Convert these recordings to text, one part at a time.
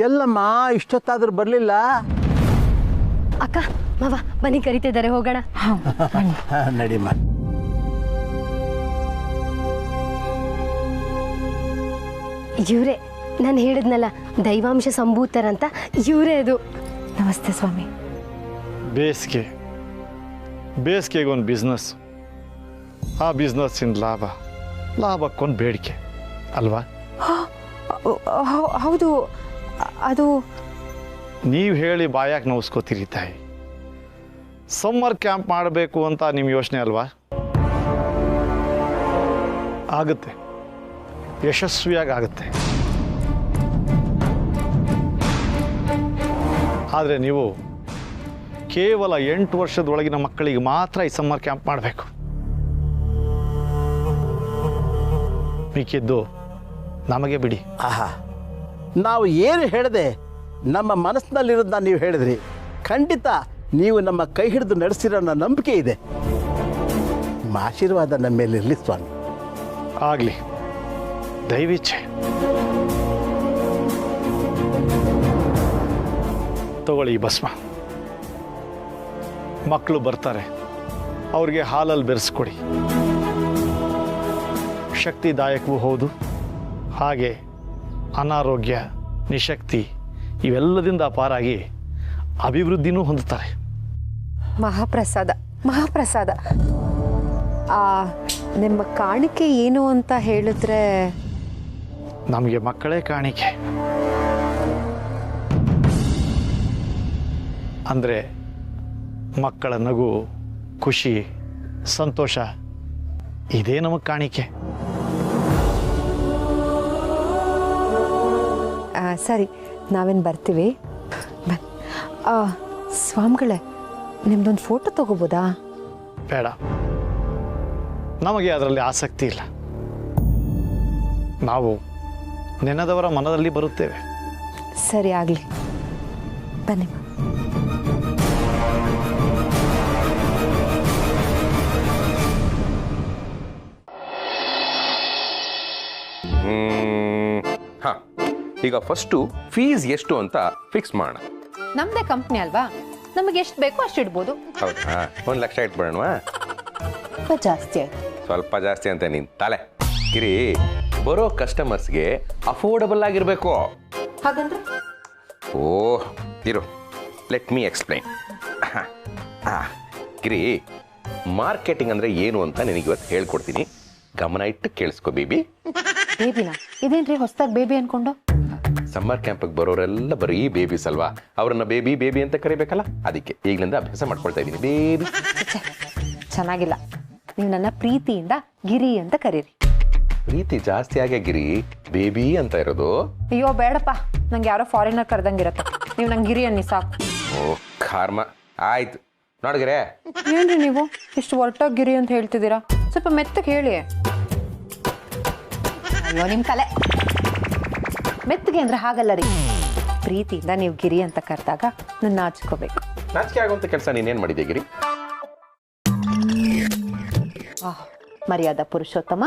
ಎಲ್ಲಮ್ಮ ಇಷ್ಟೊತ್ತಾದ್ರೂ ಬರಲಿಲ್ಲ? ಅಕ್ಕ ಮಾವ ಬನ್ನಿ ಕರಿತಿದ್ದಾರೆ, ಹೋಗೋಣ. ನಡಿಮ್ಮ. ಇವರೇ ನಾನು ಹೇಳಿದ್ನಲ್ಲ ದೈವಾಂಶ ಸಂಭೂತರಂತ, ಇವರೇ ಅದು. ನಮಸ್ತೆ ಸ್ವಾಮಿ. ಬೇಸಿಗೆಗೆ ಒಂದು ಬಿಸ್ನೆಸ್, ಆ ಬಿಸ್ನೆಸ್ಸಿನ ಲಾಭಕ್ಕೊಂದು ಬೇಡಿಕೆ ಅಲ್ವಾ? ಹೌದು. ಅದು ನೀವು ಹೇಳಿ ಬಾಯಾಕೆ ನೋವಿಸ್ಕೋತೀರಿ ತಾಯಿ. ಸಮ್ಮರ್ ಕ್ಯಾಂಪ್ ಮಾಡಬೇಕು ಅಂತ ನಿಮ್ಮ ಯೋಚನೆ ಅಲ್ವಾ? ಆಗುತ್ತೆ, ಯಶಸ್ವಿಯಾಗಿ ಆಗುತ್ತೆ. ಆದರೆ ನೀವು ಕೇವಲ 8 ವರ್ಷದೊಳಗಿನ ಮಕ್ಕಳಿಗೆ ಮಾತ್ರ ಈ ಸಮ್ಮರ್ ಕ್ಯಾಂಪ್ ಮಾಡಬೇಕು. ಮಿಕ್ಕಿದ್ದು ನಮಗೆ ಬಿಡಿ. ಆಹಾ, ನಾವು ಏನು ಹೇಳಿದೆ ನಮ್ಮ ಮನಸ್ಸಿನಲ್ಲಿರೋದನ್ನ ನೀವು ಹೇಳಿದ್ರಿ. ಖಂಡಿತ ನೀವು ನಮ್ಮ ಕೈ ಹಿಡಿದು ನಡೆಸಿರೋ ಅನ್ನೋ ನಂಬಿಕೆ ಇದೆ. ನಿಮ್ಮ ಆಶೀರ್ವಾದ ನಮ್ಮ ಮೇಲೆ ಇರಲಿ ಸ್ವಾಮಿ. ಆಗಲಿ, ದೈವಿಚ್ಛೆ. ತಗೊಳ್ಳಿ ಈ ಭಸ್ಮ. ಮಕ್ಕಳು ಬರ್ತಾರೆ, ಅವ್ರಿಗೆ ಹಾಲಲ್ಲಿ ಬೆರೆಸ್ಕೊಡಿ. ಶಕ್ತಿದಾಯಕವೂ ಹೌದು, ಹಾಗೆ ಅನಾರೋಗ್ಯ, ನಿಶಕ್ತಿ ಇವೆಲ್ಲದಿಂದ ಪಾರಾಗಿ ಅಭಿವೃದ್ಧಿನೂ ಹೊಂದುತ್ತಾರೆ. ಮಹಾಪ್ರಸಾದ. ನಿಮ್ಮ ಕಾಣಿಕೆ ಏನು ಅಂತ ಹೇಳಿದ್ರೆ? ನಮಗೆ ಮಕ್ಕಳೇ ಕಾಣಿಕೆ. ಅಂದರೆ ಮಕ್ಕಳ ನಗು, ಖುಷಿ, ಸಂತೋಷ ಇದೇ ನಮಗೆ ಕಾಣಿಕೆ. ಸರಿ, ನಾವೇನು ಬರ್ತೀವಿ. ಸ್ವಾಮಿಗಳೇ, ನಿಮ್ದೊಂದು ಫೋಟೋ ತಗೋಬೋದಾ? ಬೇಡ, ನಮಗೆ ಅದರಲ್ಲಿ ಆಸಕ್ತಿ ಇಲ್ಲ. ನಾವು ನೆನೆದವರ ಮನದಲ್ಲಿ ಬರುತ್ತೇವೆ. ಸರಿ, ಆಗಲಿ, ಬನ್ನಿ. ಈಗ ಫಸ್ಟು ಫೀಸ್ ಎಷ್ಟು ಅಂತ ಫಿಕ್ಸ್ ಮಾಡೋಣ. ನಮ್ದೇ ಕಂಪ್ನಿ ಅಲ್ವಾ, ನಮಗೆ ಎಷ್ಟು ಬೇಕೋ ಅಷ್ಟು ಇಡ್ಬೋದು. ಹೌದಾ? 1 ಲಕ್ಷ ಇಟ್ಬಿಡೋಣವಾ? ಸ್ವಲ್ಪ ಜಾಸ್ತಿ ಆಯ್ತು. ಸ್ವಲ್ಪ ಜಾಸ್ತಿ ಅಂತ ನೀನು ತಲೆ ಗಿರಿ. ಬರೋ ಕಸ್ಟಮರ್ಸ್ಗೆ ಅಫೋರ್ಡಬಲ್ ಆಗಿರಬೇಕು. ಹಾಗಂದ್ರೆ? ಓಹ್ ಇರು, ಲೆಟ್ ಮೀ ಎಕ್ಸ್ಪ್ಲೈನ್. ಗಿರಿ, ಮಾರ್ಕೆಟಿಂಗ್ ಅಂದರೆ ಏನು ಅಂತ ನಿನಗೆ ಇವತ್ತು ಹೇಳ್ಕೊಡ್ತೀನಿ. ಗಮನ ಇಟ್ಟು ಕೇಳಿಸ್ಕೊ ಬೇಬಿ. ಬೇಬಿನಾ? ಇದೇನ್ರಿ ಹೊಸದಾಗಿ ಬೇಬಿ ಅನ್ಕೊಂಡು? ಸಮ್ಮರ್ ಕ್ಯಾಂಪಿಗೆ ಬರೋರೆಲ್ಲ ಬರೀ ಬೇಬೀಸ್ ಅಲ್ವಾ, ಅವ್ರನ್ನ ಬೇಬಿ ಬೇಬಿ ಅಂತ ಕರಿಬೇಕಲ್ಲ, ಅದಕ್ಕೆ ಈಗಲಿಂದ ಅಭ್ಯಾಸ ಮಾಡ್ಕೊಳ್ತಾ ಇದ್ದೀನಿ. ಬೇಬಿ ಚೆನ್ನಾಗಿಲ್ಲ, ನೀವು ನನ್ನ ಪ್ರೀತಿಯಿಂದ ಗಿರಿ ಅಂತ ಕರೀರಿ. ಪ್ರೀತಿ ಜಾಸ್ತಿ ಆಗೇ ಗಿರಿ ಬೇಬಿ ಅಂತ ಇರೋದು. ಅಯ್ಯೋ ಬೇಡಪ್ಪ, ನಂಗೆ ಯಾರೋ ಫಾರಿನರ್ ಕರೆದಂಗಿರತ್ತೆ. ನೀವು ನಂಗೆ ಗಿರಿ ಅನ್ನಿ ಸಾಕು. ಓ ಕರ್ಮ, ಆಯ್ತು ನೋಡ್ಗಿರೆ. ಏನ್ರಿ ನೀವು ಇಷ್ಟು ಒರಟಾಗಿ ಗಿರಿ ಅಂತ ಹೇಳ್ತಿದ್ದೀರಾ? ಸ್ವಲ್ಪ ಮೆತ್ತಗೆ ಹೇಳಿ. ಅಯ್ಯೋ ನಿಮ್ಮ ತಲೆ. ಮೆತ್ತಗೆ ಅಂದ್ರೆ ಹಾಗಲ್ಲ ರೀ, ಪ್ರೀತಿಯಿಂದ ನೀವು ಗಿರಿ ಅಂತ ಕರೆದಾಗ ನನ್ನ ನಾಚ್ಕೋಬೇಕು. ನಾಚಿಕೆ ಆಗುವಂತ ಕೆಲಸ ನೀನೇನ್ ಮಾಡಿದೆ ಗಿರಿ? ಮರ್ಯಾದಾ ಪುರುಷೋತ್ತಮ,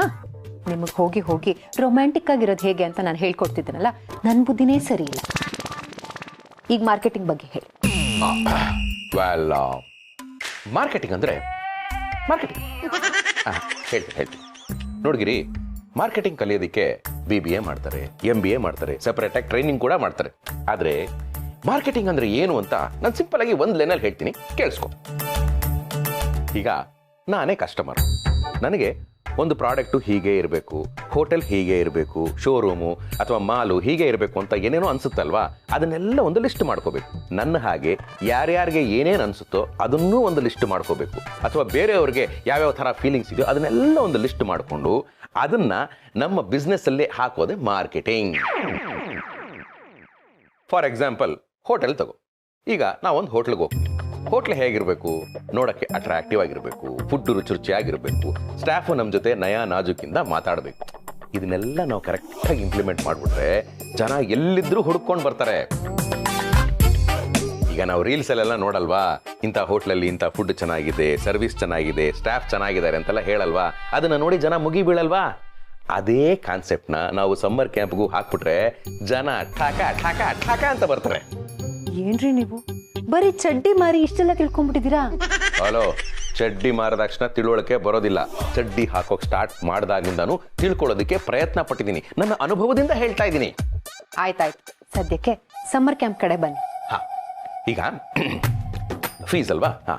ನಿಮಗೆ ಹೋಗಿ ಹೋಗಿ ರೊಮ್ಯಾಂಟಿಕ್ ಆಗಿರೋದು ಹೇಗೆ ಅಂತ ನಾನು ಹೇಳ್ಕೊಡ್ತಿದ್ದೀನಲ್ಲ, ನನ್ನ ಬುದ್ಧಿನೇ ಸರಿ ಇಲ್ಲ. ಈಗ ಮಾರ್ಕೆಟಿಂಗ್ ಬಗ್ಗೆ ಹೇಳಿ. ವೆಲ್, ಮಾರ್ಕೆಟಿಂಗ್ ಅಂದ್ರೆ ಮಾರ್ಕೆಟಿಂಗ್ ಹೇಳ್ತೀನಿ ನೋಡ್ಗಿರಿ. ಮಾರ್ಕೆಟಿಂಗ್ ಕಲಿಯೋದಕ್ಕೆ BBA ಮಾಡ್ತಾರೆ, MBA ಮಾಡ್ತಾರೆ, ಸೆಪರೇಟ್ ಆಗಿ ಟ್ರೈನಿಂಗ್ ಕೂಡ ಮಾಡ್ತಾರೆ. ಆದರೆ ಮಾರ್ಕೆಟಿಂಗ್ ಅಂದ್ರೆ ಏನು ಅಂತ ನಾನು ಸಿಂಪಲ್ ಆಗಿ ಒಂದು ಲೈನಲ್ಲಿ ಹೇಳ್ತೀನಿ, ಕೇಳಿಸ್ಕೊ. ಈಗ ನಾನೇ ಕಸ್ಟಮರ್, ನನಗೆ ಒಂದು ಪ್ರಾಡಕ್ಟು ಹೀಗೆ ಇರಬೇಕು, ಹೋಟೆಲ್ ಹೀಗೆ ಇರಬೇಕು, ಶೋರೂಮು ಅಥವಾ ಮಾಲು ಹೀಗೆ ಇರಬೇಕು ಅಂತ ಏನೇನೋ ಅನ್ಸುತ್ತಲ್ವಾ, ಅದನ್ನೆಲ್ಲ ಒಂದು ಲಿಸ್ಟ್ ಮಾಡ್ಕೋಬೇಕು. ನನ್ನ ಹಾಗೆ ಯಾರ್ಯಾರಿಗೆ ಏನೇನು ಅನಿಸುತ್ತೋ ಅದನ್ನೂ ಒಂದು ಲಿಸ್ಟ್ ಮಾಡ್ಕೋಬೇಕು. ಅಥವಾ ಬೇರೆಯವ್ರಿಗೆ ಯಾವ್ಯಾವ ಥರ ಫೀಲಿಂಗ್ಸ್ ಇದೆಯೋ ಅದನ್ನೆಲ್ಲ ಒಂದು ಲಿಸ್ಟ್ ಮಾಡಿಕೊಂಡು ಅದನ್ನು ನಮ್ಮ ಬಿಸ್ನೆಸ್ಸಲ್ಲೇ ಹಾಕೋದೆ ಮಾರ್ಕೆಟಿಂಗ್. ಫಾರ್ ಎಕ್ಸಾಂಪಲ್, ಹೋಟೆಲ್ ತಗೋ. ಈಗ ನಾವೊಂದು ಹೋಟ್ಲಿಗೆ ಹೋಗ್ತೀವಿ. ಹೋಟ್ಲ್ ಹೇಗಿರಬೇಕು? ನೋಡೋಕ್ಕೆ ಅಟ್ರಾಕ್ಟಿವ್ ಆಗಿರಬೇಕು, ಫುಡ್ ರುಚಿ ರುಚಿಯಾಗಿರಬೇಕು, ಸ್ಟಾಫು ನಮ್ಮ ಜೊತೆ ನಯ ನಾಜುಕಿಂದ ಮಾತಾಡಬೇಕು. ಇದನ್ನೆಲ್ಲ ನಾವು ಕರೆಕ್ಟಾಗಿ ಇಂಪ್ಲಿಮೆಂಟ್ ಮಾಡಿಬಿಟ್ರೆ ಜನ ಎಲ್ಲಿದ್ದರೂ ಹುಡ್ಕೊಂಡು ಬರ್ತಾರೆ. ಈಗ ನಾವು ರೀಲ್ಸಲ್ಲೆಲ್ಲ ನೋಡಲ್ವಾ, ಇಂಥ ಹೋಟ್ಲಲ್ಲಿ ಇಂಥ ಫುಡ್ ಚೆನ್ನಾಗಿದೆ, ಸರ್ವಿಸ್ ಚೆನ್ನಾಗಿದೆ, ಸ್ಟಾಫ್ ಚೆನ್ನಾಗಿದ್ದಾರೆ ಅಂತೆಲ್ಲ ಹೇಳಲ್ವಾ, ಅದನ್ನು ನೋಡಿ ಜನ ಮುಗಿ ಬೀಳಲ್ವಾ? ಅದೇ ಕಾನ್ಸೆಪ್ಟ್ನ ನಾವು ಸಮ್ಮರ್ ಕ್ಯಾಂಪ್ಗೂ ಹಾಕ್ಬಿಟ್ರೆ ಜನ ಠಾಕ ಠಾಕ ಠಾಕ ಅಂತ ಬರ್ತಾರೆ. ಏನ್ರಿ ನೀವು ಬರೀ ಚಡ್ಡಿ ಮಾರಿ ಇಷ್ಟೆಲ್ಲ ತಿಳ್ಕೊಂಡ್ಬಿಟ್ಟಿದ್ದೀರಾ? ಹಲೋ, ಚಡ್ಡಿ ಮಾರದಾಕ್ಷಣ ತಿಳುವಳಿಕೆ ಬರೋದಿಲ್ಲ. ಚಡ್ಡಿ ಹಾಕೋಕ್ ಸ್ಟಾರ್ಟ್ ಮಾಡಿದಾಗಿಂದಾನು ತಿಳ್ಕೊಳ್ಳೋದಕ್ಕೆ ಪ್ರಯತ್ನ ಪಟ್ಟಿದ್ದೀನಿ. ನನ್ನ ಅನುಭವದಿಂದ ಹೇಳ್ತಾ ಇದ್ದೀನಿ. ಆಯ್ತಾಯ್ತು, ಸದ್ಯಕ್ಕೆ ಸಮ್ಮರ್ ಕ್ಯಾಂಪ್ ಕಡೆ ಬನ್ನಿ. ಹಾ, ಈಗ ಫೀಸ್ ಅಲ್ವಾ? ಹಾ,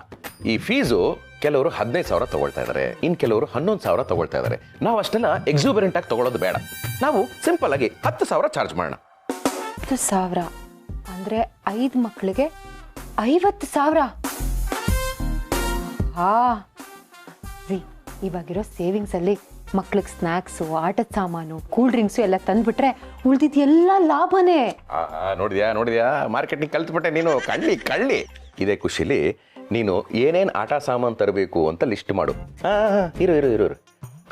ಈ ಫೀಸು ಕೆಲವರು 15,000 ತಗೊಳ್ತಾ ಇದ್ದಾರೆ, ಇನ್ ಕೆಲವರು 11,000 ತಗೊಳ್ತಾ ಇದ್ದಾರೆ. ನಾವು ಅಷ್ಟೆಲ್ಲ ಎಕ್ಸೂಬರೆಂಟ್ ಆಗಿ ತಗೊಳ್ಳೋದು ಬೇಡ. ನಾವು ಸಿಂಪಲ್ ಆಗಿ 10,000 ಚಾರ್ಜ್ ಮಾಡೋಣ. 10,000 ಅಂದ್ರೆ 5 ಮಕ್ಕಳಿಗೆ 50,000. ಹಾ ರೀ, ಇವಾಗಿರೋ ಸೇವಿಂಗ್ಸ್ ಅಲ್ಲಿ ಮಕ್ಳಿಗೆ ಸ್ನಾಕ್ಸು, ಆಟದ ಸಾಮಾನು, ಕೂಲ್ ಡ್ರಿಂಕ್ಸು ಎಲ್ಲ ತಂದ್ಬಿಟ್ರೆ ಉಳಿದಿದ್ದು ಎಲ್ಲ ಲಾಭನೇ. ನೋಡಿದ್ಯಾ ಮಾರ್ಕೆಟಿಂಗ್ ಕಲ್ತ್ಬಿಟ್ಟೆ ನೀನು. ಕಳ್ಳಿ ಇದೇ ಖುಷಿಲಿ ನೀನು ಏನೇನು ಆಟ ಸಾಮಾನು ತರಬೇಕು ಅಂತ ಲಿಸ್ಟ್ ಮಾಡು. ಇರು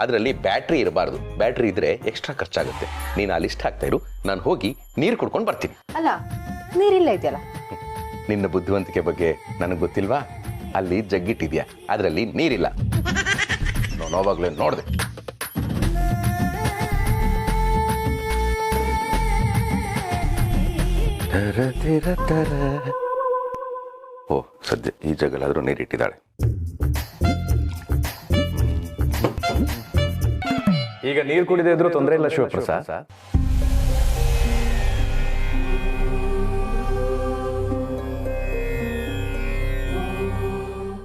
ಅದರಲ್ಲಿ ಬ್ಯಾಟ್ರಿ ಇರಬಾರ್ದು. ಬ್ಯಾಟ್ರಿ ಇದ್ರೆ ಎಕ್ಸ್ಟ್ರಾ ಖರ್ಚಾಗುತ್ತೆ. ನೀನು ಆ ಲಿಸ್ಟ್ ಹಾಕ್ತಾ ಇರು, ನಾನು ಹೋಗಿ ನೀರು ಕುಡ್ಕೊಂಡು ಬರ್ತೀನಿ. ಅಲ್ಲ, ನೀರಿಲ್ಲ ಇದೆಯಲ್ಲ? ನಿನ್ನ ಬುದ್ಧಿವಂತಿಕೆ ಬಗ್ಗೆ ನನಗೆ ಗೊತ್ತಿಲ್ವಾ? ಅಲ್ಲಿ ಜಗ್ಗಿಟ್ಟಿದ್ಯಾ, ಅದರಲ್ಲಿ ನೀರಿಲ್ಲ. ನೋವಾಗ್ಲೇ ನೋಡಿದೆ. ಓ, ಸದ್ಯ ಈ ಜಗಲಾದ್ರೂ ನೀರಿಟ್ಟಿದ್ದಾಳೆ. ಈಗ ನೀರು ಕುಡಿದೇ ಇದ್ರೂ ತೊಂದರೆ ಇಲ್ಲ ಶಿವಪ್ರಸಾದ್.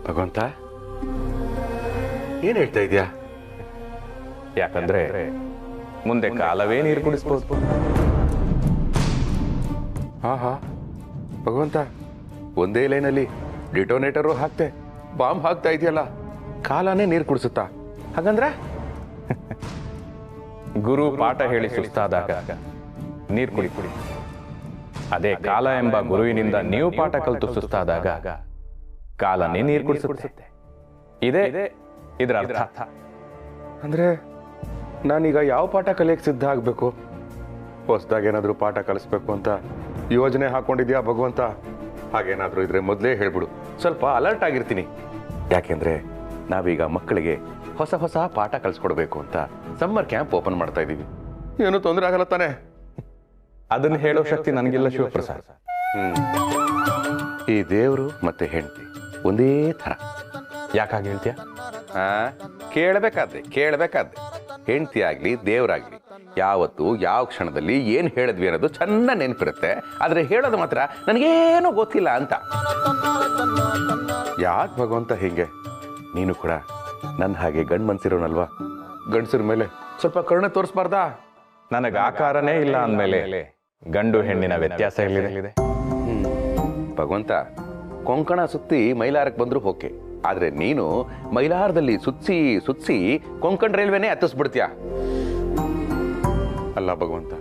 ಭಗವಂತ, ಏನ್ ಹೇಳ್ತಾ ಇದೀಯಾ? ಯಾಕಂದ್ರೆ ಮುಂದೆ ಕಾಲವೇ ನೀರು ಕುಡಿಸ್ಬೋದು. ಹಾ ಭಗವಂತ, ಒಂದೇ ಲೈನಲ್ಲಿ ಡಿಟೋನೇಟರು ಹಾಕ್ತೆ, ಬಾಂಬ್ ಹಾಕ್ತಾ ಇದೆಯಲ್ಲ, ಕಾಲನೇ ನೀರು ಕುಡಿಸುತ್ತಾ? ಹಾಗಂದ್ರೆ ಗುರು ಪಾಠ ಹೇಳಿ ಸುಸ್ತಾದಾಗ ನೀರು ಕುಡಿ. ಅದೇ ಕಾಲ ಎಂಬ ಗುರುವಿನಿಂದ ನೀವು ಪಾಠ ಕಲಿತು ಸುಸ್ತಾದಾಗ ಕಾಲನೇ ನೀರು ಕುಡಿಸುತ್ತೆ. ಇದೇ ಇದರ ಅರ್ಥ. ಅಂದ್ರೆ ನಾನೀಗ ಯಾವ ಪಾಠ ಕಲಿಯಕ್ಕೆ ಸಿದ್ಧ ಆಗ್ಬೇಕು? ಹೊಸದಾಗಿ ಏನಾದ್ರೂ ಪಾಠ ಕಲಿಸ್ಬೇಕು ಅಂತ ಯೋಜನೆ ಹಾಕೊಂಡಿದ್ಯಾ ಭಗವಂತ? ಹಾಗೇನಾದ್ರೂ ಇದ್ರೆ ಮೊದಲೇ ಹೇಳ್ಬಿಡು, ಸ್ವಲ್ಪ ಅಲರ್ಟ್ ಆಗಿರ್ತೀನಿ. ಯಾಕೆಂದ್ರೆ ನಾವೀಗ ಮಕ್ಕಳಿಗೆ ಹೊಸ ಹೊಸ ಪಾಠ ಕಲಿಸ್ಕೊಡ್ಬೇಕು ಅಂತ ಸಮ್ಮರ್ ಕ್ಯಾಂಪ್ ಓಪನ್ ಮಾಡ್ತಾ ಇದೀವಿ. ಏನು ತೊಂದರೆ ಆಗಲ್ಲ ತಾನೆ? ಅದನ್ನ ಹೇಳೋ ಶಕ್ತಿ ನನಗಿಲ್ಲ ಶಿವಪ್ರಸಾದ್. ಈ ದೇವರು ಮತ್ತೆ ಹೆಂಡತಿ ಒಂದೇ ಥರ. ಯಾಕಾಗಿ ಹೇಳ್ತೀಯ? ಕೇಳಬೇಕಾದ್ರೆ ಹೆಂಡತಿ ಆಗ್ಲಿ ದೇವರಾಗ್ಲಿ ಯಾವತ್ತು ಯಾವ ಕ್ಷಣದಲ್ಲಿ ಏನ್ ಹೇಳಿದ್ವಿ ಅನ್ನೋದು ಚೆನ್ನಾಗಿ ನೆನಪಿರುತ್ತೆ. ಆದ್ರೆ ಹೇಳೋದು ಮಾತ್ರ ನನಗೇನೋ ಗೊತ್ತಿಲ್ಲ ಅಂತ. ಯಾಕೆ ಭಗವಂತ ಹೀಗೆ? ನೀನು ಕೂಡ ನನ್ನ ಹಾಗೆ ಗಂಡ್ ಮನ್ಸಿರೋನಲ್ವಾ? ಗಂಡಸರ ಮೇಲೆ ಸ್ವಲ್ಪ ಕರುಣೆ ತೋರಿಸ್ಬಾರ್ದಾ? ನನಗೆ ಆಕಾರನೇ ಇಲ್ಲ ಅಂದ್ಮೇಲೆ ಗಂಡು ಹೆಣ್ಣಿನ ವ್ಯತ್ಯಾಸ ಎಲ್ಲಿದೆ? ಭಗವಂತ, ಕೊಂಕಣ ಸುತ್ತಿ ಮೈಲಾರಕ್ಕೆ ಬಂದ್ರು ಓಕೆ, ಆದ್ರೆ ನೀನು ಮೈಲಾರದಲ್ಲಿ ಸುತ್ಸಿ ಕೊಂಕಣ ರೈಲ್ವೆನೇ ಹತ್ತಿಸ್ಬಿಡ್ತೀಯ ಅಲ್ಲ ಭಗವಂತ.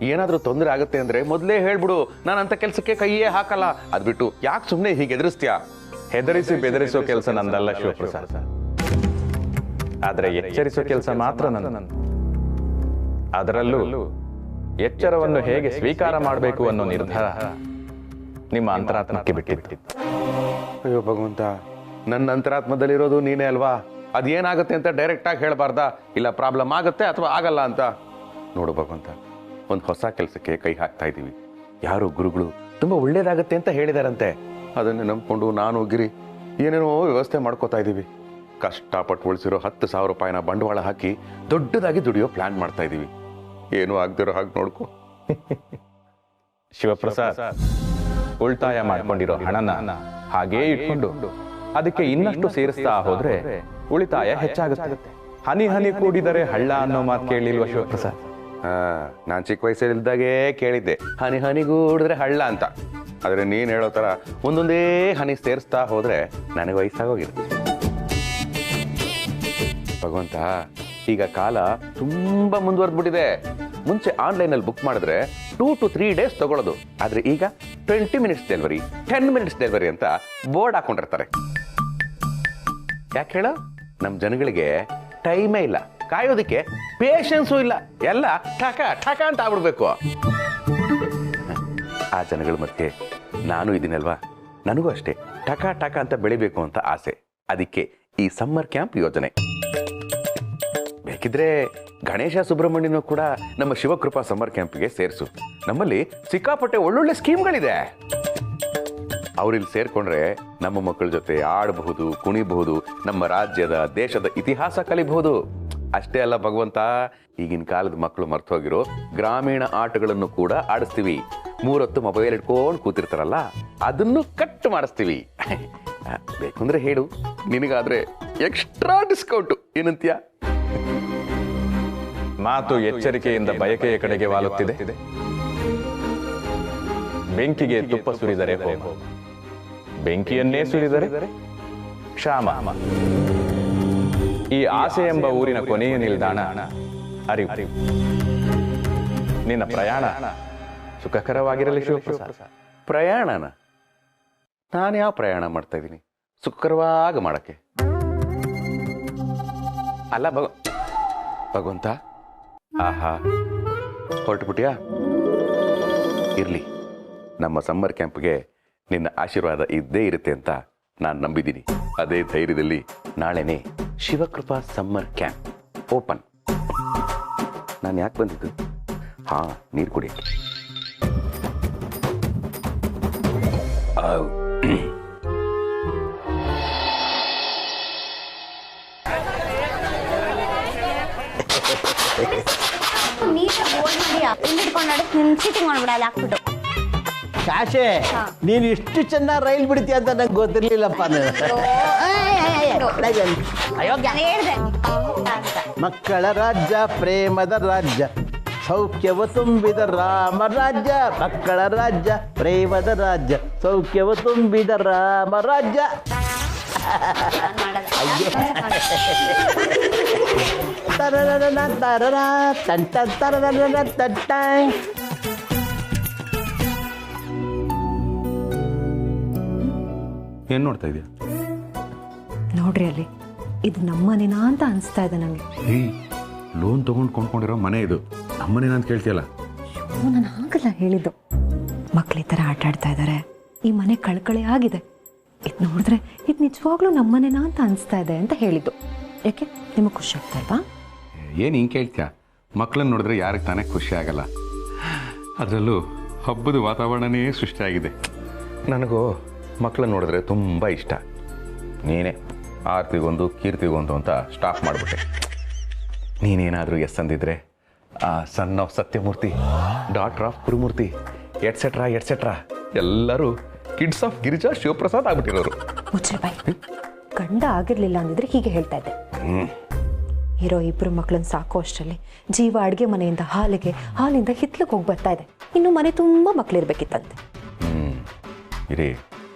ಏನಾದ್ರೂ ತೊಂದರೆ ಆಗುತ್ತೆ ಅಂದ್ರೆ ಮೊದಲೇ ಹೇಳ್ಬಿಡು, ನಾನು ಅಂತ ಕೆಲ್ಸಕ್ಕೆ ಕೈಯೇ ಹಾಕಲ್ಲ. ಅದ್ಬಿಟ್ಟು ಯಾಕೆ ಸುಮ್ಮನೆ ಹೀಗೆ ಎದುರಿಸ್ತೀಯಾ? ಹೆದರಿಸಿ ಬೆದರಿಸೋ ಕೆಲಸ ನಂದಲ್ಲ ಶಿವಪ್ರಸಾದ್. ಆದ್ರೆ ಎಚ್ಚರಿಸೋ ಕೆಲಸ ಮಾತ್ರ ನಂದು. ಅದರಲ್ಲೂ ಎಚ್ಚರವನ್ನು ಹೇಗೆ ಸ್ವೀಕಾರ ಮಾಡಬೇಕು ಅನ್ನೋ ನಿರ್ಧಾರ ನಿಮ್ಮ ಅಂತರಾತ್ಮಕ್ಕೆ ಬಿಟ್ಟಿತ್ತು. ಅಯ್ಯೋ ಭಗವಂತ, ನನ್ನ ಅಂತರಾತ್ಮದಲ್ಲಿರೋದು ನೀನೇ ಅಲ್ವಾ? ಅದೇನಾಗುತ್ತೆ ಅಂತ ಡೈರೆಕ್ಟ್ ಆಗಿ ಹೇಳ್ಬಾರ್ದಾ? ಇಲ್ಲ ಪ್ರಾಬ್ಲಮ್ ಆಗುತ್ತೆ ಅಥವಾ ಆಗಲ್ಲ ಅಂತ? ನೋಡು ಭಗವಂತ, ಒಂದು ಹೊಸ ಕೆಲಸಕ್ಕೆ ಕೈ ಹಾಕ್ತಾ ಇದ್ದೀವಿ. ಯಾರು ಗುರುಗಳು ತುಂಬಾ ಒಳ್ಳೇದಾಗತ್ತೆ ಅಂತ ಹೇಳಿದಾರಂತೆ. ಅದನ್ನೇ ನಂಬ್ಕೊಂಡು ನಾನು ಗಿರಿ ಏನೇನೋ ವ್ಯವಸ್ಥೆ ಮಾಡ್ಕೋತಾ ಇದ್ದೀವಿ. ಕಷ್ಟಪಟ್ಟು ಉಳಿಸಿರೋ 10,000 ರೂಪಾಯಿನ ಬಂಡವಾಳ ಹಾಕಿ ದೊಡ್ಡದಾಗಿ ದುಡಿಯೋ ಪ್ಲಾನ್ ಮಾಡ್ತಾ ಇದ್ದೀವಿ. ಏನು ಆಗದಿರೋ ಹಾಗೆ ನೋಡ್ಕೊ ಶಿವಪ್ರಸಾದ್. ಉಳಿತಾಯ ಮಾಡ್ಕೊಂಡಿರೋ ಹಣನ ಹಾಗೇ ಇಟ್ಕೊಂಡು ಅದಕ್ಕೆ ಇನ್ನಷ್ಟು ಸೇರಿಸ್ತಾ ಹೋದ್ರೆ ಉಳಿತಾಯ ಹೆಚ್ಚಾಗುತ್ತೆ. ಹನಿ ಹನಿ ಕೂಡಿದರೆ ಹಳ್ಳ ಅನ್ನೋ ಮಾತು ಕೇಳಿಲ್ವ ಶಿವಪ್ರಸಾದ್? ನಾನ್ ಚಿಕ್ಕ ವಯಸ್ಸಲ್ಲಿದ್ದಾಗೆ ಕೇಳಿದ್ದೆ, ಹನಿ ಹನಿಗೂಡಿದ್ರೆ ಹಳ್ಳ ಅಂತ. ಆದ್ರೆ ನೀನ್ ಹೇಳೋ ತರ ಒಂದೊಂದೇ ಹನಿ ಸೇರಿಸ್ತಾ ಹೋದ್ರೆ ನನಗೆ ವಯಸ್ಸಾಗೋಗಿರುತ್ತೆ. ಭಗವಂತ, ಈಗ ಕಾಲ ತುಂಬಾ ಮುಂದುವರೆದ್ಬಿಟ್ಟಿದೆ. ಮುಂಚೆ ಆನ್ಲೈನಲ್ಲಿ ಬುಕ್ ಮಾಡಿದ್ರೆ 2 to 3 days ತಗೊಳ್ಳೋದು. ಆದ್ರೆ ಈಗ 20 minutes ಡೆಲಿವರಿ, 10 minutes ಡೆಲಿವರಿ ಅಂತ ಬೋರ್ಡ್ ಹಾಕೊಂಡಿರ್ತಾರೆ. ಯಾಕೆ ಹೇಳ? ನಮ್ಮ ಜನಗಳಿಗೆ ಟೈಮೇ ಇಲ್ಲ, ಕಾಯೋದಕ್ಕೆ ಪೇಷನ್ಸು ಇಲ್ಲ. ಎಲ್ಲ ಠಕ ಠಕ ಅಂತ ಆಗ್ಬಿಡ್ಬೇಕು. ಆ ಜನಗಳ ಮಧ್ಯೆ ನಾನು ಇದೀನಲ್ವಾ, ನನಗೂ ಅಷ್ಟೇ ಠಕ ಠಕ ಅಂತ ಬೆಳಿಬೇಕು ಅಂತ ಆಸೆ. ಅದಕ್ಕೆ ಈ ಸಮ್ಮರ್ ಕ್ಯಾಂಪ್ ಯೋಜನೆ. ಬೇಕಿದ್ರೆ ಗಣೇಶ ಸುಬ್ರಹ್ಮಣ್ಯನೂ ಕೂಡ ನಮ್ಮ ಶಿವಕೃಪಾ ಸಮ್ಮರ್ ಕ್ಯಾಂಪ್ಗೆ ಸೇರಿಸು. ನಮ್ಮಲ್ಲಿ ಸಿಕ್ಕಾಪಟ್ಟೆ ಒಳ್ಳೊಳ್ಳೆ ಸ್ಕೀಮ್ಗಳಿದೆ. ಅವ್ರಿಲ್ಲಿ ಸೇರ್ಕೊಂಡ್ರೆ ನಮ್ಮ ಮಕ್ಕಳ ಜೊತೆ ಆಡಬಹುದು, ಕುಣಿಬಹುದು, ನಮ್ಮ ರಾಜ್ಯದ ದೇಶದ ಇತಿಹಾಸ ಕಲಿಬಹುದು. ಅಷ್ಟೇ ಅಲ್ಲ ಭಗವಂತ, ಈಗಿನ ಕಾಲದ ಮಕ್ಕಳು ಮರ್ತೋಗಿರೋ ಗ್ರಾಮೀಣ ಆಟಗಳನ್ನು ಕೂಡ ಆಡಿಸ್ತೀವಿ. 3 ಹೊತ್ತು ಮೊಬೈಲ್ ಇಟ್ಕೊಂಡು ಕೂತಿರ್ತಾರಲ್ಲ, ಅದನ್ನು ಕಟ್ ಮಾಡಿಸ್ತೀವಿ. ಬೇಕಂದ್ರೆ ಹೇಳು, ನಿನಗಾದ್ರೆ ಎಕ್ಸ್ಟ್ರಾ ಡಿಸ್ಕೌಂಟ್. ಏನಂತೀಯ? ಮಾತು ಎಚ್ಚರಿಕೆಯಿಂದ ಬಯಕೆಯ ಕಡೆಗೆ ವಾಲುತ್ತಿದೆ. ಬೆಂಕಿಗೆ ತುಪ್ಪ ಸುರಿದರೆ ಹೋಮ, ಬೆಂಕಿಯನ್ನೇ ಸುರಿದರೆ ಕ್ಷಾಮ. ಈ ಆಸೆ ಎಂಬ ಊರಿನ ಕೊನೆಯ ನಿಲ್ದಾಣ ಅರಿವು. ನಿನ್ನ ಪ್ರಯಾಣ ಸುಖಕರವಾಗಿರಲಿ ಶಿವಪ್ರಸಾದ್. ಪ್ರಯಾಣನ? ನಾನು ಯಾವ ಪ್ರಯಾಣ ಮಾಡ್ತಾ ಇದ್ದೀನಿ ಸುಖಕರವಾಗಿ ಮಾಡಕ್ಕೆ? ಅಲ್ಲ ಭಗವಂತ, ಆಹಾ ಹೊರಟುಬಿಟ್ಯಾ? ಇರ್ಲಿ, ನಮ್ಮ ಸಮ್ಮರ್ ಕ್ಯಾಂಪ್ಗೆ ನಿನ್ನ ಆಶೀರ್ವಾದ ಇದ್ದೇ ಇರುತ್ತೆ ಅಂತ ನಾನು ನಂಬಿದ್ದೀನಿ. ಅದೇ ಧೈರ್ಯದಲ್ಲಿ ನಾಳೆನೇ ಶಿವಕೃಪಾ ಸಮ್ಮರ್ ಕ್ಯಾಂಪ್ ಓಪನ್. ನಾನು ಯಾಕೆ ಬಂದಿದ್ದು? ಹಾ, ನೀರು ಕುಡಿಯಕ್ಕೆ. ಕಾಶೆ, ನೀನು ಇಷ್ಟು ಚೆನ್ನಾಗಿ ರೈಲ್ ಬಿಡ್ತೀಯ ಅಂತ ನಂಗೆ ಗೊತ್ತಿರ್ಲಿಲ್ಲಪ್ಪ. ಮಕ್ಕಳ ರಾಜ್ಯ, ಪ್ರೇಮದ ರಾಜ್ಯ, ಸೌಖ್ಯವ ತುಂಬಿದ ರಾಮ ರಾಜ್ಯ. ಮಕ್ಕಳ ರಾಜ್ಯ, ಪ್ರೇಮದ ರಾಜ್ಯ, ಸೌಖ್ಯವ ತುಂಬಿದ ರಾಮ ರಾಜ್ಯ. ಏನ್ ನೋಡ್ತಾ ಇದೀಯ? ನೋಡ್ರಿ ಅಲ್ಲಿ, ಇದು ನಮ್ಮನೆನಾ ಅಂತ ಅನಿಸ್ತಾ ಇದೆ ನನಗೆ. ಲೋನ್ ತಗೊಂಡು ಕೊಂಡ್ಕೊಂಡಿರೋ ಮನೆ ಇದು, ನಮ್ಮನೇನ ಅಂತ ಕೇಳ್ತೀಯಲ್ಲ? ನಾನು ಹಾಗಲ್ಲ ಹೇಳಿದ್ದು. ಮಕ್ಳು ಈ ಥರ ಆಟ ಆಡ್ತಾ ಇದ್ದಾರೆ, ಈ ಮನೆ ಕಳ್ಕಳಿ ಆಗಿದೆ. ಇದು ನೋಡಿದ್ರೆ ಇದು ನಿಜವಾಗ್ಲೂ ನಮ್ಮನೆನಾ ಅಂತ ಅನಿಸ್ತಾ ಇದೆ ಅಂತ ಹೇಳಿದ್ದು. ಯಾಕೆ, ನಿಮಗೆ ಖುಷಿ ಆಗ್ತಾ ಇಲ್ವಾ? ಏನು ಹಿಂಗೆ ಕೇಳ್ತೀಯ? ಮಕ್ಕಳನ್ನ ನೋಡಿದ್ರೆ ಯಾರಿಗೆ ತಾನೇ ಖುಷಿ ಆಗಲ್ಲ? ಅದರಲ್ಲೂ ಹಬ್ಬದ ವಾತಾವರಣನೇ ಸೃಷ್ಟಿಯಾಗಿದೆ. ನನಗೂ ಮಕ್ಕಳನ್ನ ನೋಡಿದ್ರೆ ತುಂಬ ಇಷ್ಟ. ನೀನೇ ಆರ್ತಿಗೊಂದು ಕೀರ್ತಿಗೊಂದು ಅಂತ ಸ್ಟಾಪ್ ಮಾಡಿಬಿಟ್ಟೆ. ನೀನೇನಾದರೂ ಎಸ್ ಅಂದಿದ್ರೆ son of Sathyamurthy, doctor of Gurumurthy, et cetera et cetera ಎಲ್ಲರೂ ಕಿಡ್ಸ್ ಆಫ್ ಗಿರಿಜಾ ಶಿವಪ್ರಸಾದ್ ಆಗ್ಬಿಟ್ಟಿರೋರು. ಮುಚ್ಚೆ ಬಾಯಿ. ಗಂಡ ಆಗಿರ್ಲಿಲ್ಲ ಅಂದಿದ್ರೆ ಹೀಗೆ ಹೇಳ್ತಾ ಇದ್ದೆ. ಇರೋ 2 ಮಕ್ಕಳನ್ನ ಸಾಕೋ ಅಷ್ಟರಲ್ಲಿ ಜೀವ ಅಡುಗೆ ಮನೆಯಿಂದ ಹಾಲಿಗೆ, ಹಾಲಿಂದ ಹಿತ್ಲಿಗೆ ಹೋಗಿ ಬರ್ತಾ ಇದೆ. ಇನ್ನು ಮನೆ ತುಂಬ ಮಕ್ಕಳಿರ್ಬೇಕಿತ್ತಂತೆ. ಇರೇ,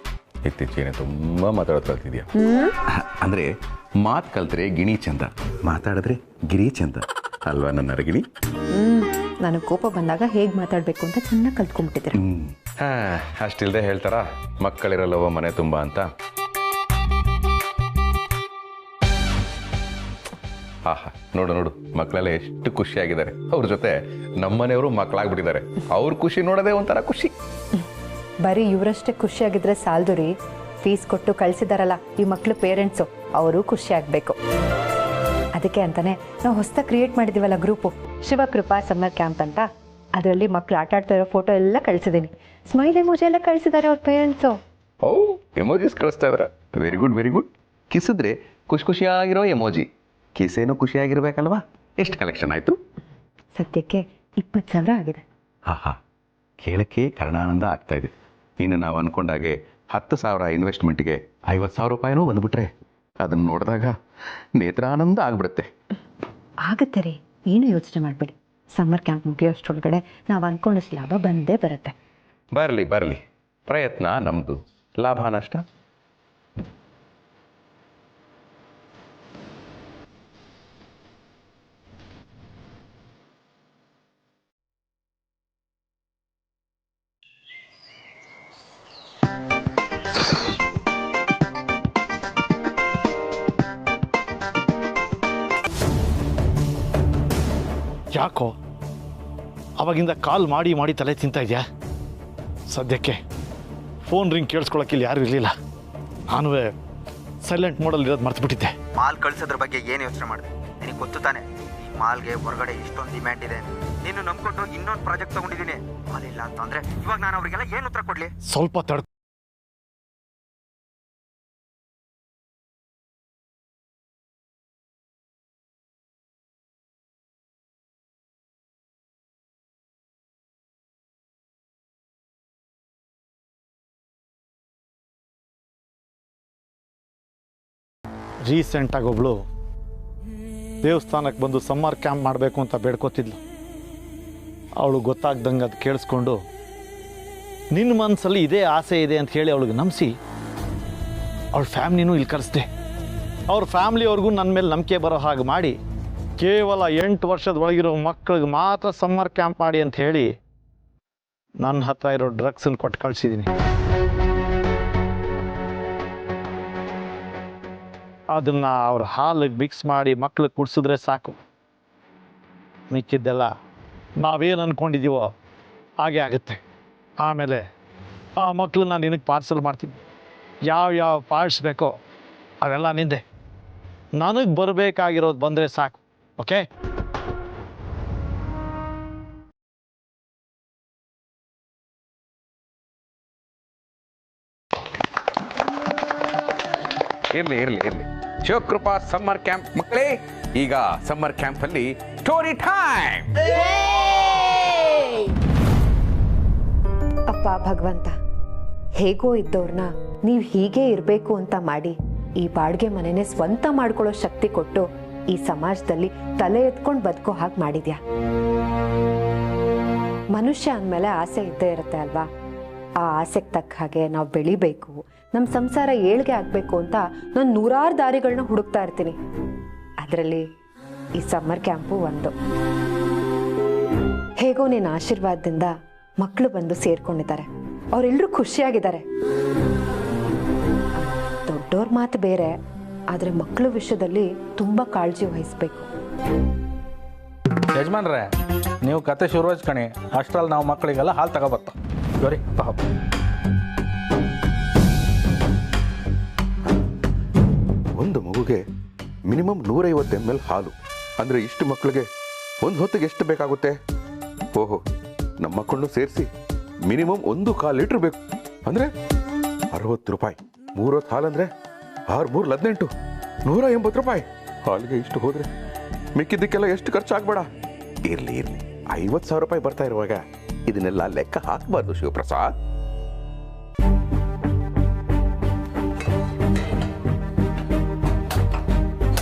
ಇತ್ತೀಚೆಗೆ ತುಂಬ ಮಾತಾಡೋದು ಕಲ್ತಿದ್ಯಾ. ಅಂದರೆ ಮಾತು ಕಲ್ತ್ರೆ ಗಿಣಿ ಚಂದ, ಮಾತಾಡಿದ್ರೆ ಗಿರಿ ಚಂದ ಅಲ್ವಾ ನನ್ನ ಅರಗಿಣಿ? ನನಗೆ ಕೋಪ ಬಂದಾಗ ಹೇಗೆ ಮಾತಾಡಬೇಕು ಅಂತ ಚೆನ್ನಾಗಿ ಕಲ್ತ್ಕೊಂಡ್ಬಿಟ್ಟಿದ್ದೀರಿ. ಅಷ್ಟಿಲ್ಲದೆ ಹೇಳ್ತಾರ ಮಕ್ಕಳಿರಲ್ಲವ ಮನೆ ತುಂಬ ಅಂತ. ಆಹಾ, ನೋಡು ನೋಡು, ಮಕ್ಕಳೆಲ್ಲ ಎಷ್ಟು ಖುಷಿಯಾಗಿದ್ದಾರೆ. ಅವ್ರ ಜೊತೆ ನಮ್ಮನೆಯವರು ಮಕ್ಕಳಾಗ್ಬಿಟ್ಟಿದ್ದಾರೆ. ಅವ್ರ ಖುಷಿ ನೋಡೋದೇ ಒಂಥರ ಖುಷಿ. ಬರೀ ಇವರಷ್ಟೇ ಖುಷಿಯಾಗಿದ್ರೆ ಸಾಲದು ರೀ. ಫೀಸ್ ಕೊಟ್ಟು ಕಳಿಸಿದಾರಲ್ಲ ಈ ಮಕ್ಕಳು ಪೇರೆಂಟ್ಸು, ಅವರು ಖುಷಿ ಆಗಬೇಕು. ಅದಕ್ಕೆ ಅಂತಾನೆ ನಾವು ಹೊಸದಾಗಿ create ಮಾಡಿದ್ದೀವಲ್ಲ group, Shivakrupa summer camp ಅಂತ. ಅದರಲ್ಲಿ ಮಕ್ಕಳು ಆಟ ಆಡ್ತಾ ಇರೋ ಫೋಟೋ ಎಲ್ಲ ಕಳಿಸಿದ್ದೀನಿ. ಸ್ಮೈಲ್ ಎಮೋಜಿ ಎಲ್ಲ ಕಳಿಸಿದ್ದಾರೆ ಅವ್ರ ಪೇರೆಂಟ್ಸು. ಓ, ಎಮೋಜಿಸ್ ಕಳಿಸ್ತಾ ಇದಾರೆ. Very good very good. ಕಿಸಿದ್ರೆ ಖುಷಿಯಾಗಿರೋ ಎಮೋಜಿ, ಕಿಸೇನೂ ಖುಷಿಯಾಗಿರ್ಬೇಕಲ್ವಾ? ಎಷ್ಟು ಕಲೆಕ್ಷನ್ ಆಯಿತು? ಸದ್ಯಕ್ಕೆ 20,000 ಆಗಿದೆ. ಹಾ, ಕೇಳಕ್ಕೆ ಕರ್ಣಾನಂದ ಆಗ್ತಾ ಇದೆ. ಇನ್ನು ನಾವು ಅಂದ್ಕೊಂಡಾಗೆ 10,000 ಇನ್ವೆಸ್ಟ್ಮೆಂಟ್ಗೆ 50,000 ರೂಪಾಯಿನೂ ಬಂದುಬಿಟ್ರೆ ಅದನ್ನು ನೋಡಿದಾಗ ನೇತ್ರಾನಂದ ಆಗ್ಬಿಡುತ್ತೆ. ಆಗುತ್ತೆ ರೀ, ಏನು ಯೋಚನೆ ಮಾಡಬೇಡಿ. ಸಮ್ಮರ್ ಕ್ಯಾಂಪ್ ಮುಗಿಯೋಷ್ಟರೊಳಗಡೆ ನಾವು ಅಂದ್ಕೊಂಡಷ್ಟು ಲಾಭ ಬಂದೇ ಬರುತ್ತೆ. ಬರಲಿ ಬರಲಿ, ಪ್ರಯತ್ನ ನಮ್ಮದು, ಲಾಭ ನಷ್ಟ ಯಾಕೋ ಅವಾಗಿಂದ ಕಾಲ್ ಮಾಡಿ ಮಾಡಿ ತಲೆ ತಿಂತಾ ಇದೆಯಾ? ಸದ್ಯಕ್ಕೆ ಫೋನ್ ರಿಂಗ್ ಕೇಳಿಸ್ಕೊಳಕ್ಕೆ ಇಲ್ಲಿ ಯಾರೂ ಇರಲಿಲ್ಲ. ನಾನು ಸೈಲೆಂಟ್ ಮೋಡಲ್ಲಿ ಇರೋದು ಮರ್ತು ಬಿಟ್ಟಿದ್ದೆ. ಮಾಲ್ ಕಳ್ಸೋದ್ರ ಬಗ್ಗೆ ಏನು ಯೋಚನೆ ಮಾಡಿದೆ? ನಿನಗೆ ಗೊತ್ತು ತಾನೆ, ಈ ಮಾಲ್ಗೆ ಹೊರಗಡೆ ಇಷ್ಟೊಂದು ಡಿಮ್ಯಾಂಡ್ ಇದೆ. ನೀನು ನಂಬ್ಕೊಂಡು ಇನ್ನೊಂದು ಪ್ರಾಜೆಕ್ಟ್ ತಗೊಂಡಿದ್ದೀನಿ. ಮಾಲ್ ಇಲ್ಲ ಅಂತಂದ್ರೆ ಇವಾಗ ನಾನು ಅವರಿಗೆಲ್ಲ ಏನು ಉತ್ತರ ಕೊಡ್ಲಿ? ಸ್ವಲ್ಪ ತಡ್ ರೀಸೆಂಟಾಗಿ ಒಬ್ಳು ದೇವಸ್ಥಾನಕ್ಕೆ ಬಂದು ಸಮ್ಮರ್ ಕ್ಯಾಂಪ್ ಮಾಡಬೇಕು ಅಂತ ಬೇಡ್ಕೋತಿದ್ಲು. ಅವಳು ಗೊತ್ತಾಗ್ದಂಗೆ ಅದು ಕೇಳಿಸ್ಕೊಂಡು ನಿನ್ನ ಮನಸ್ಸಲ್ಲಿ ಇದೇ ಆಸೆ ಇದೆ ಅಂತ ಹೇಳಿ ಅವಳಿಗೆ ನಂಬಿಸಿ ಅವಳ ಫ್ಯಾಮ್ಲಿನೂ ಇಲ್ಲಿ ಕರೆಸ್ದೆ. ಅವ್ರ ಫ್ಯಾಮ್ಲಿಯವ್ರಿಗೂ ನನ್ನ ಮೇಲೆ ನಂಬಿಕೆ ಬರೋ ಹಾಗೆ ಮಾಡಿ ಕೇವಲ 8 ವರ್ಷದ ಒಳಗಿರೋ ಮಕ್ಕಳಿಗೆ ಮಾತ್ರ ಸಮ್ಮರ್ ಕ್ಯಾಂಪ್ ಮಾಡಿ ಅಂತ ಹೇಳಿ ನನ್ನ ಹತ್ರ ಇರೋ ಡ್ರಗ್ಸನ್ನು ಕೊಟ್ಟು ಕಳಿಸಿದ್ದೀನಿ. ಅದನ್ನು ಅವ್ರ ಹಾಲಿಗೆ ಮಿಕ್ಸ್ ಮಾಡಿ ಮಕ್ಳಿಗೆ ಕುಡಿಸಿದ್ರೆ ಸಾಕು. ಮಿಕ್ಕಿದ್ದೆಲ್ಲ ನಾವೇನು ಅಂದ್ಕೊಂಡಿದ್ದೀವೋ ಹಾಗೆ ಆಗುತ್ತೆ. ಆಮೇಲೆ ಆ ಮಕ್ಕಳನ್ನ ನಿನಗೆ ಪಾರ್ಸಲ್ ಮಾಡ್ತೀನಿ. ಯಾವ ಪಾರ್ಟ್ಸ್ ಬೇಕೋ ಅವೆಲ್ಲ ನಿಂದೆ. ನನಗೆ ಬರಬೇಕಾಗಿರೋದು ಬಂದರೆ ಸಾಕು. ಓಕೆ? ಇರ್ಲಿ ಶಿವಕೃಪಾ ಸಮ್ಮರ್ ಕ್ಯಾಂಪ್ ಮಕ್ಕಳೇ, ಈಗ ಸಮ್ಮರ್ ಕ್ಯಾಂಪ್ ಅಲ್ಲಿ ಸ್ಟೋರಿ ಟೈಮ್. ಅಪ್ಪ ಭಗವಂತ, ಹೇಗೋ ಇದ್ದವ್ರನ್ನ ನೀವು ಹೀಗೆ ಇರಬೇಕು ಅಂತ ಮಾಡಿ ಈ ಬಾಡಿಗೆ ಮನೆನೇ ಸ್ವಂತ ಮಾಡ್ಕೊಳ್ಳೋ ಶಕ್ತಿ ಕೊಟ್ಟು ಈ ಸಮಾಜದಲ್ಲಿ ತಲೆ ಎತ್ಕೊಂಡು ಬದುಕೋ ಹಾಗೆ ಮಾಡಿದ್ಯಾ. ಮನುಷ್ಯ ಅಂದಮೇಲೆ ಆಸೆ ಇದ್ದೇ ಇರುತ್ತೆ ಅಲ್ವಾ? ಆ ಆಸೆಗೆ ತಕ್ಕ ಹಾಗೆ ನಾವು ಬೆಳಿಬೇಕು, ನಮ್ಮ ಸಂಸಾರ ಏಳ್ಗೆ ಆಗಬೇಕು ಅಂತ ನಾನು 100 ದಾರಿಗಳನ್ನ ಹುಡುಕ್ತಾ ಇರ್ತೀನಿ. ಅದರಲ್ಲಿ ಈ ಸಮ್ಮರ್ ಕ್ಯಾಂಪು ಒಂದು. ಹೇಗೋ ನಿನ್ನ ಆಶೀರ್ವಾದದಿಂದ ಮಕ್ಕಳು ಬಂದು ಸೇರ್ಕೊಂಡಿದ್ದಾರೆ. ಅವರೆಲ್ಲರೂ ಖುಷಿಯಾಗಿದ್ದಾರೆ. ದೊಡ್ಡವ್ರ ಮಾತು ಬೇರೆ, ಆದರೆ ಮಕ್ಕಳ ವಿಷಯದಲ್ಲಿ ತುಂಬ ಕಾಳಜಿ ವಹಿಸ್ಬೇಕು. ಯಜಮಾನ್ರೆ, ನೀವು ಕತೆ ಶುರು ಕಣಿ. ಅಷ್ಟರಲ್ಲಿ ನಾವು ಮಕ್ಕಳಿಗೆಲ್ಲ ಹಾಲು ತಗೋಬರ್ತ ಸರಿ. ಒಂದು ಮಗುಗೆ ಮಿನಿಮಮ್ 150 ml ಹಾಲು ಅಂದ್ರೆ ಇಷ್ಟು ಮಕ್ಕಳಿಗೆ ಒಂದು ಹೊತ್ತಿಗೆ ಎಷ್ಟು ಬೇಕಾಗುತ್ತೆ? ಓಹೋ, ನಮ್ಮ ಮಕ್ಕಳನ್ನು ಸೇರಿಸಿ ಮಿನಿಮಮ್ 1/4 ಲೀಟರ್ ಬೇಕು. ಅಂದ್ರೆ 60 ರೂಪಾಯಿ. 3 ಹೊತ್ತು ಹಾಲಂದ್ರೆ 6 3 18 180 ರೂಪಾಯಿ. ಹಾಲಿಗೆ ಇಷ್ಟು ಹೋದ್ರೆ ಮಿಕ್ಕಿದ್ದಕ್ಕೆಲ್ಲ ಎಷ್ಟು ಖರ್ಚಾಗ್ಬೇಡ. ಇರ್ಲಿ 50,000 ರೂಪಾಯಿ ಬರ್ತಾ ಇರುವಾಗ ಇದನ್ನೆಲ್ಲ ಲೆಕ್ಕ ಹಾಕಬಾರ್ದು ಶಿವಪ್ರಸಾದ್.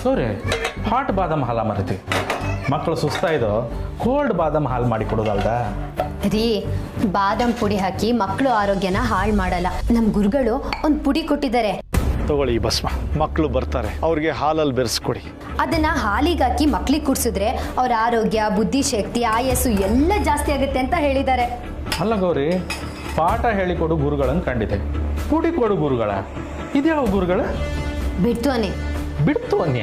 ಸೋರಿ, ಹಾಟ್ ಬಾದಾಮ್ ಹಾಲ ಮರಿತಿ. ಮಕ್ಕಳು ಸುಸ್ತಾಯಿದ್ದು ಕೋಲ್ಡ್ ಬಾದಾಮ್ ಹಾಲು ಮಾಡಿ ಕೊಡೋದಲ್ದ ರೀ. ಬಾದಾಮ್ ಪುಡಿ ಹಾಕಿ ಮಕ್ಕಳು ಆರೋಗ್ಯನ ಹಾಳು ಮಾಡಲ್ಲ. ನಮ್ಮ ಗುರುಗಳು ಒಂದು ಪುಡಿ ಕೊಟ್ಟಿದ್ದಾರೆ, ತಗೊಳ್ಳಿ ಈ ಭಸ್ಮ. ಮಕ್ಕಳು ಬರ್ತಾರೆ, ಅವ್ರಿಗೆ ಹಾಲಲ್ಲಿ ಬೆರೆಸ್ಕೊಡಿ. ಅದನ್ನ ಹಾಲಿಗೆ ಹಾಕಿ ಮಕ್ಳಿಗೆ ಕುಡಿಸಿದ್ರೆ ಅವ್ರ ಆರೋಗ್ಯ, ಬುದ್ಧಿಶಕ್ತಿ, ಆಯಸ್ಸು ಎಲ್ಲ ಜಾಸ್ತಿ ಆಗುತ್ತೆ ಅಂತ ಹೇಳಿದ್ದಾರೆ. ಅಲ್ಲ ಗೌರಿ, ಪಾಠ ಹೇಳಿಕೊಡು ಗುರುಗಳನ್ನು ಕಂಡಿದೆ, ಪುಡಿ ಕೊಡು ಗುರುಗಳ. ಇದ್ಯಾವ ಗುರುಗಳ? ಬಿಡ್ತು ಅನ್ಯ.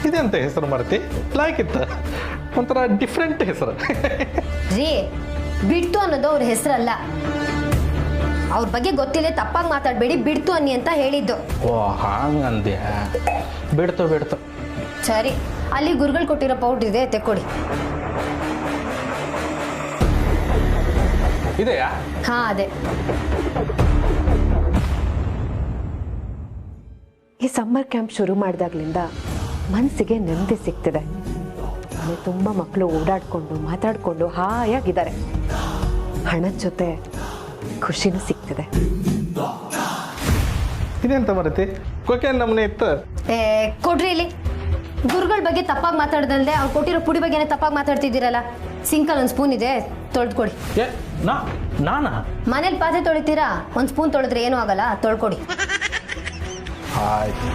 ಇದೆಂತ ಹೆಸರು ಮರ್ತಿ? ಲೈಕ್ ಇತ್ತ ಒಂಥರ ಡಿಫ್ರೆಂಟ್ ಹೆಸರು. ರೀ, ಬಿಡ್ತು ಅನ್ನೋದು ಅವ್ರ ಹೆಸರಲ್ಲ. ಅವ್ರ ಬಗ್ಗೆ ಗೊತ್ತಿಲ್ಲ, ತಪ್ಪಾಗಿ ಮಾತಾಡಬೇಡಿ. ಬಿಡ್ತು ಅನ್ನಿ ಅಂತ ಹೇಳಿದ್ದು. ಓ, ಹಾಂಗಂದ್ಯಾ? ಬಿಡ್ತು. ಸರಿ, ಅಲ್ಲಿ ಗುರುಗಳು ಕೊಟ್ಟಿರೋ ಪೌಡ್ರ್ ಇದೆ, ತೆಕ್ಕೊಡಿ. ಇದೆಯಾ? ಹಾ, ಅದೇ. ಈ ಸಮ್ಮರ್ ಕ್ಯಾಂಪ್ ಶುರು ಮಾಡಿದಾಗ್ಲಿಂದ ಮನಸ್ಸಿಗೆ ನೆಮ್ಮದಿ ಸಿಗ್ತಿದೆ. ಮನೆ ತುಂಬ ಮಕ್ಕಳು ಓಡಾಡಿಕೊಂಡು ಮಾತಾಡಿಕೊಂಡು ಹಾಯಾಗಿದ್ದಾರೆ. ಹಣದ ಜೊತೆ ಖುಷಿನೂ ಸಿಗ್ತಿದೆ. ಇದೆಂತ ಬರುತ್ತೆ? ಕೊಕೆ ನಮ್ಮನೆ ಇತ್ತು. ಕೊಡ್ರಿ ಇಲ್ಲಿ. ಗುರುಗಳ ಬಗ್ಗೆ ತಪ್ಪಾಗಿ ಮಾತಾಡ್ದಲ್ದೆ ಅವ್ರು ಕೊಟ್ಟಿರೋ ಪುಡಿ ಬಗ್ಗೆನೇ ತಪ್ಪಾಗಿ ಮಾತಾಡ್ತಿದ್ದೀರಲ್ಲ. ಸಿಂಕಲ್ಲಿ 1 ಸ್ಪೂನ್ ಇದೆ, ತೊಳೆದ್ಕೊಡಿ. ನಾನಾ? ಮನೇಲಿ ಪಾತ್ರೆ ತೊಳಿತೀರಾ? 1 ಸ್ಪೂನ್ ತೊಳೆದ್ರೆ ಏನೂ ಆಗಲ್ಲ, ತೊಳ್ಕೊಡಿ. ಆಯ್ತು.